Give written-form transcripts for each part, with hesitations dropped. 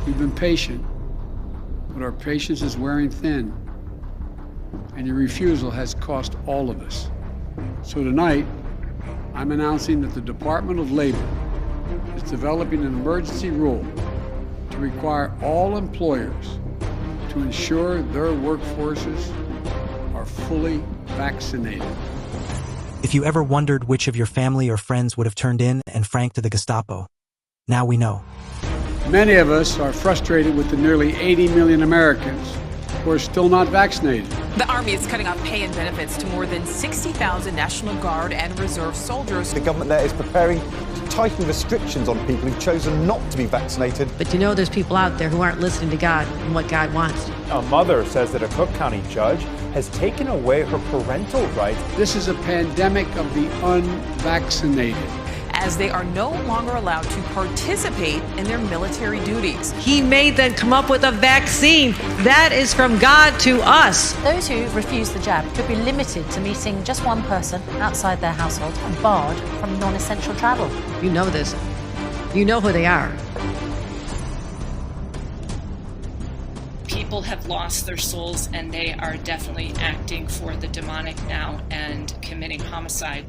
We've been patient, but our patience is wearing thin, and your refusal has cost all of us. So tonight, I'm announcing that the Department of Labor is developing an emergency rule to require all employers to ensure their workforces are fully vaccinated. If you ever wondered which of your family or friends would have turned in and franked to the Gestapo, now we know. Many of us are frustrated with the nearly 80 million Americans who are still not vaccinated. The Army is cutting off pay and benefits to more than 60,000 National Guard and Reserve soldiers. The government there is preparing to tighten restrictions on people who've chosen not to be vaccinated. But you know there's people out there who aren't listening to God and what God wants. A mother says that a Cook County judge has taken away her parental rights. This is a pandemic of the unvaccinated, as they are no longer allowed to participate in their military duties. He made them come up with a vaccine. That is from God to us. Those who refuse the jab could be limited to meeting just one person outside their household and barred from non-essential travel. You know this. You know who they are. People have lost their souls, and they are definitely acting for the demonic now and committing homicide.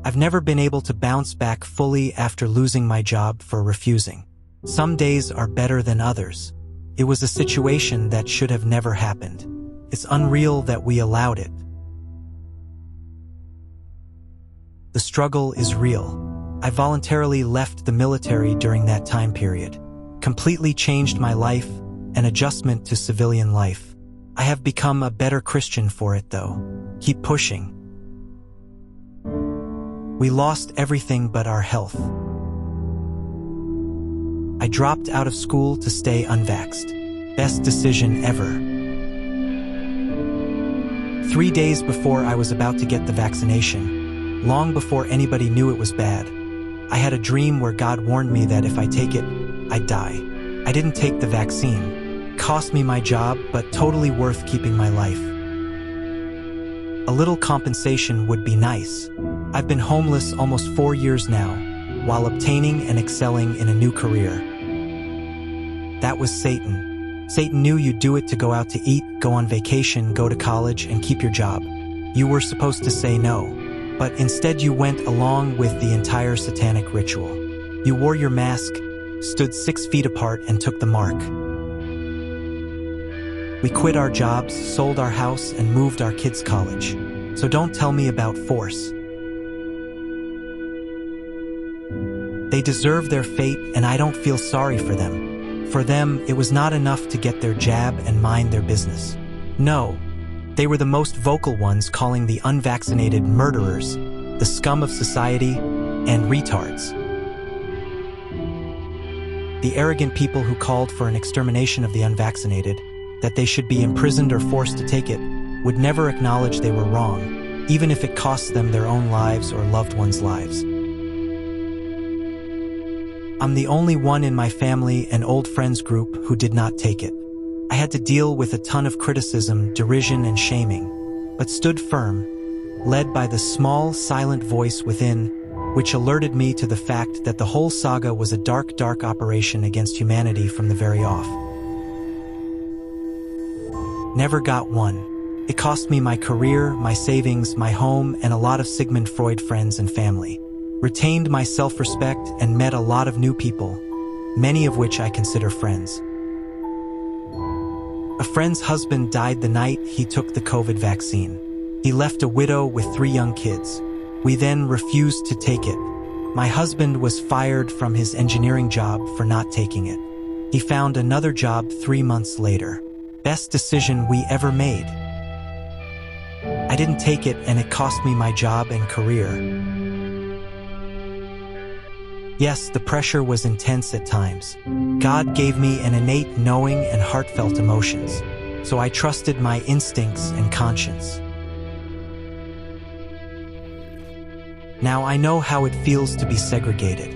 I've never been able to bounce back fully after losing my job for refusing. Some days are better than others. It was a situation that should have never happened. It's unreal that we allowed it. The struggle is real. I voluntarily left the military during that time period. Completely changed my life, an adjustment to civilian life. I have become a better Christian for it, though. Keep pushing. We lost everything but our health. I dropped out of school to stay unvaxxed. Best decision ever. 3 days before I was about to get the vaccination, long before anybody knew it was bad, I had a dream where God warned me that if I take it, I'd die. I didn't take the vaccine. Cost me my job, but totally worth keeping my life. A little compensation would be nice. I've been homeless almost 4 years now, while obtaining and excelling in a new career. That was Satan. Satan knew you'd do it to go out to eat, go on vacation, go to college, and keep your job. You were supposed to say no, but instead you went along with the entire satanic ritual. You wore your mask, stood 6 feet apart, and took the mark. We quit our jobs, sold our house, and moved our kids' college. So don't tell me about force. They deserve their fate, and I don't feel sorry for them. For them, it was not enough to get their jab and mind their business. No, they were the most vocal ones, calling the unvaccinated murderers, the scum of society, and retards. The arrogant people who called for an extermination of the unvaccinated, that they should be imprisoned or forced to take it, would never acknowledge they were wrong, even if it costs them their own lives or loved ones' lives. I'm the only one in my family and old friends group who did not take it. I had to deal with a ton of criticism, derision, and shaming, but stood firm, led by the small, silent voice within, which alerted me to the fact that the whole saga was a dark, dark operation against humanity from the very off. Never got one. It cost me my career, my savings, my home, and a lot of Sigmund Freud friends and family. Retained my self-respect and met a lot of new people, many of which I consider friends. A friend's husband died the night he took the COVID vaccine. He left a widow with 3 young kids. We then refused to take it. My husband was fired from his engineering job for not taking it. He found another job 3 months later. Best decision we ever made. I didn't take it, and it cost me my job and career. Yes, the pressure was intense at times. God gave me an innate knowing and heartfelt emotions, so I trusted my instincts and conscience. Now I know how it feels to be segregated.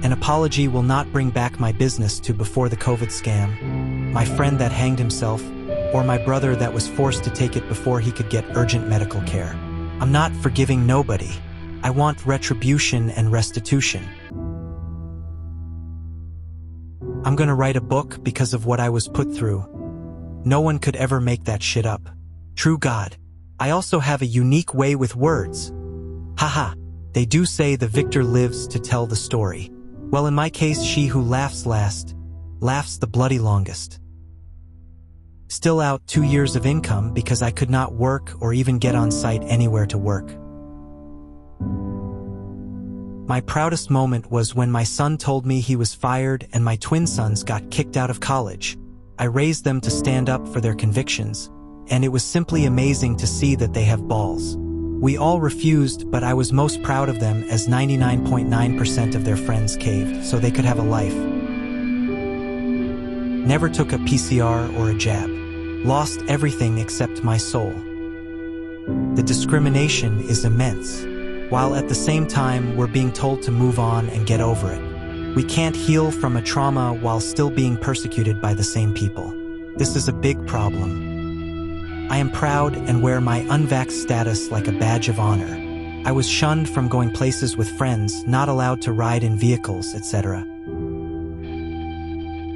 An apology will not bring back my business to before the COVID scam, my friend that hanged himself, or my brother that was forced to take it before he could get urgent medical care. I'm not forgiving nobody. I want retribution and restitution. I'm gonna write a book because of what I was put through. No one could ever make that shit up. True God. I also have a unique way with words. Haha, they do say the victor lives to tell the story. Well, in my case, she who laughs last, laughs the bloody longest. Still out 2 years of income because I could not work or even get on site anywhere to work. My proudest moment was when my son told me he was fired and my twin sons got kicked out of college. I raised them to stand up for their convictions, and it was simply amazing to see that they have balls. We all refused, but I was most proud of them as 99.9% of their friends caved so they could have a life. Never took a PCR or a jab. Lost everything except my soul. The discrimination is immense, while at the same time we're being told to move on and get over it. We can't heal from a trauma while still being persecuted by the same people. This is a big problem. I am proud and wear my unvaxxed status like a badge of honor. I was shunned from going places with friends, not allowed to ride in vehicles, etc.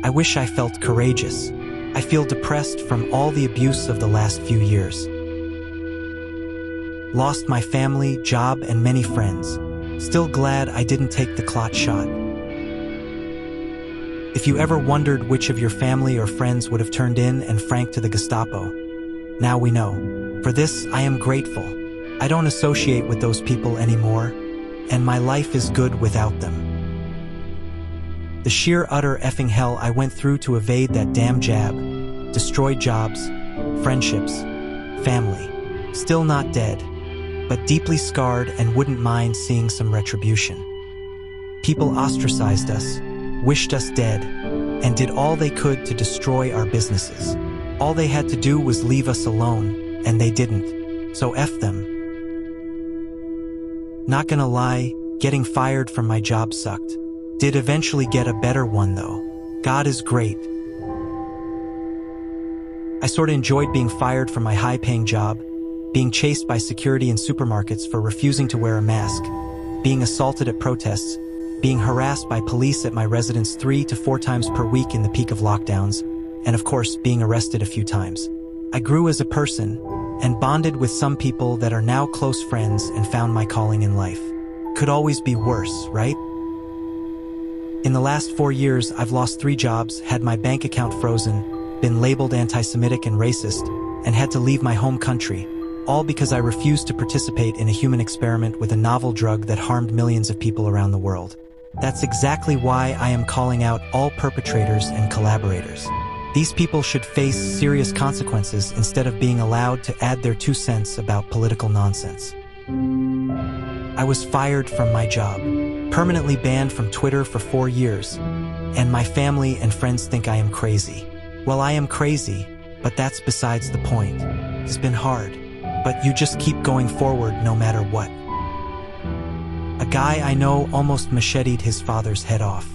I wish I felt courageous. I feel depressed from all the abuse of the last few years. Lost my family, job, and many friends. Still glad I didn't take the clot shot. If you ever wondered which of your family or friends would have turned in and franked to the Gestapo, now we know. For this, I am grateful. I don't associate with those people anymore, and my life is good without them. The sheer utter effing hell I went through to evade that damn jab, destroyed jobs, friendships, family. Still not dead, but deeply scarred and wouldn't mind seeing some retribution. People ostracized us, wished us dead, and did all they could to destroy our businesses. All they had to do was leave us alone, and they didn't. So F them. Not gonna lie, getting fired from my job sucked. Did eventually get a better one though. God is great. I sorta enjoyed being fired from my high-paying job, being chased by security in supermarkets for refusing to wear a mask, being assaulted at protests, being harassed by police at my residence 3 to 4 times per week in the peak of lockdowns, and of course, being arrested a few times. I grew as a person and bonded with some people that are now close friends and found my calling in life. Could always be worse, right? In the last 4 years, I've lost 3 jobs, had my bank account frozen, been labeled anti-Semitic and racist, and had to leave my home country, all because I refused to participate in a human experiment with a novel drug that harmed millions of people around the world. That's exactly why I am calling out all perpetrators and collaborators. These people should face serious consequences instead of being allowed to add their 2 cents about political nonsense. I was fired from my job, permanently banned from Twitter for 4 years, and my family and friends think I am crazy. Well, I am crazy, but that's besides the point. It's been hard, but you just keep going forward no matter what. A guy I know almost macheted his father's head off.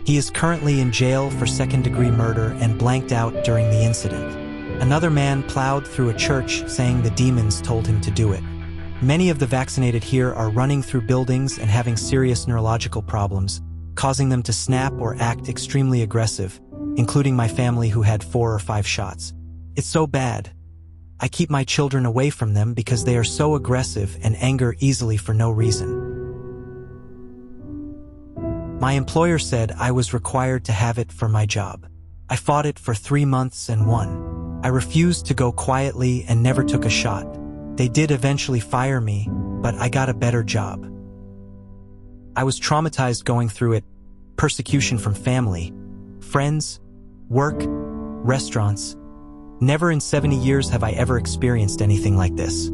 He is currently in jail for second-degree murder and blanked out during the incident. Another man plowed through a church saying the demons told him to do it. Many of the vaccinated here are running through buildings and having serious neurological problems, causing them to snap or act extremely aggressive, including my family who had 4 or 5 shots. It's so bad. I keep my children away from them because they are so aggressive and anger easily for no reason. My employer said I was required to have it for my job. I fought it for 3 months and won. I refused to go quietly and never took a shot. They did eventually fire me, but I got a better job. I was traumatized going through it, persecution from family, friends, work, restaurants. Never in 70 years have I ever experienced anything like this.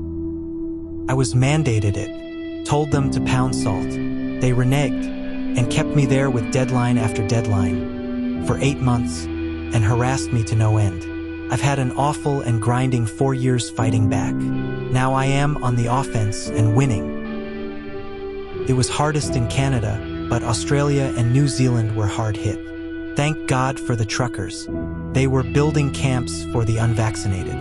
I was mandated it, told them to pound salt. They reneged and kept me there with deadline after deadline for 8 months and harassed me to no end. I've had an awful and grinding 4 years fighting back. Now I am on the offense and winning. It was hardest in Canada, but Australia and New Zealand were hard hit. Thank God for the truckers. They were building camps for the unvaccinated.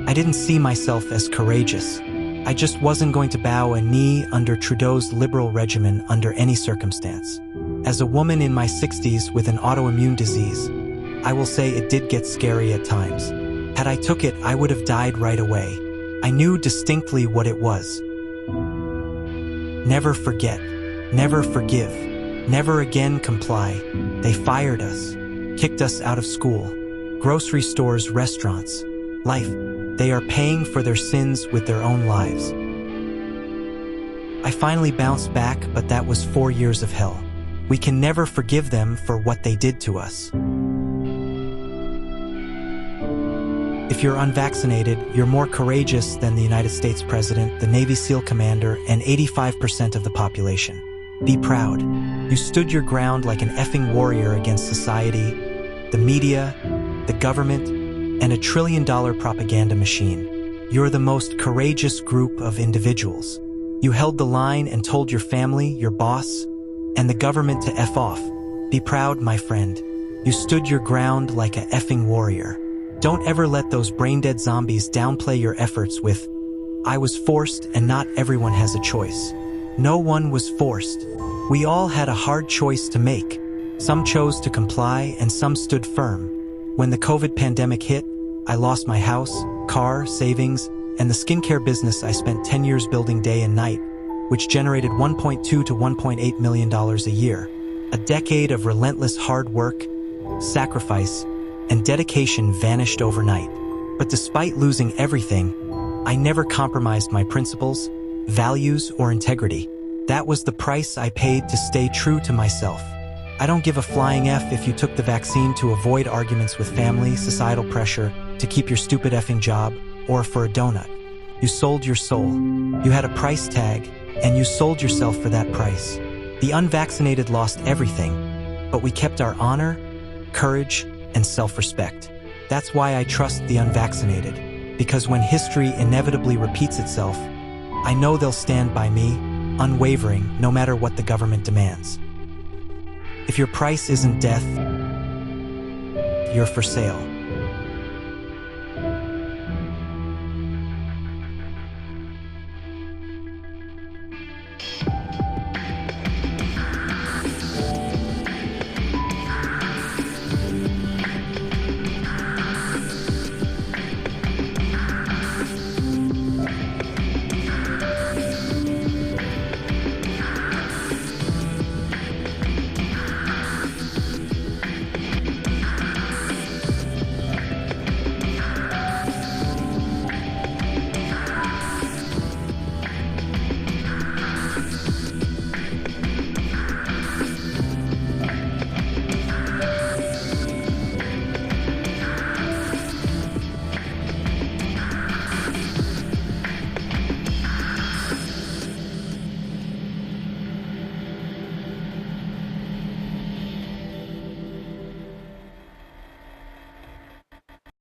I didn't see myself as courageous. I just wasn't going to bow a knee under Trudeau's liberal regimen under any circumstance. As a woman in my 60s with an autoimmune disease, I will say it did get scary at times. Had I took it, I would have died right away. I knew distinctly what it was. Never forget, never forgive, never again comply. They fired us, kicked us out of school, grocery stores, restaurants, life. They are paying for their sins with their own lives. I finally bounced back, but that was 4 years of hell. We can never forgive them for what they did to us. If you're unvaccinated, you're more courageous than the United States President, the Navy SEAL commander, and 85% of the population. Be proud. You stood your ground like an effing warrior against society, the media, the government, and $1 trillion propaganda machine. You're the most courageous group of individuals. You held the line and told your family, your boss, and the government to F off. Be proud, my friend. You stood your ground like a effing warrior. Don't ever let those brain-dead zombies downplay your efforts with, "I was forced and not everyone has a choice." No one was forced. We all had a hard choice to make. Some chose to comply and some stood firm. When the COVID pandemic hit, I lost my house, car, savings, and the skincare business I spent 10 years building day and night, which generated $1.2 to $1.8 million a year. A decade of relentless hard work, sacrifice, and dedication vanished overnight. But despite losing everything, I never compromised my principles, values, or integrity. That was the price I paid to stay true to myself. I don't give a flying F if you took the vaccine to avoid arguments with family, societal pressure, to keep your stupid effing job, or for a donut. You sold your soul. You had a price tag, and you sold yourself for that price. The unvaccinated lost everything, but we kept our honor, courage, and self-respect. That's why I trust the unvaccinated, because when history inevitably repeats itself, I know they'll stand by me, unwavering, no matter what the government demands. If your price isn't death, you're for sale.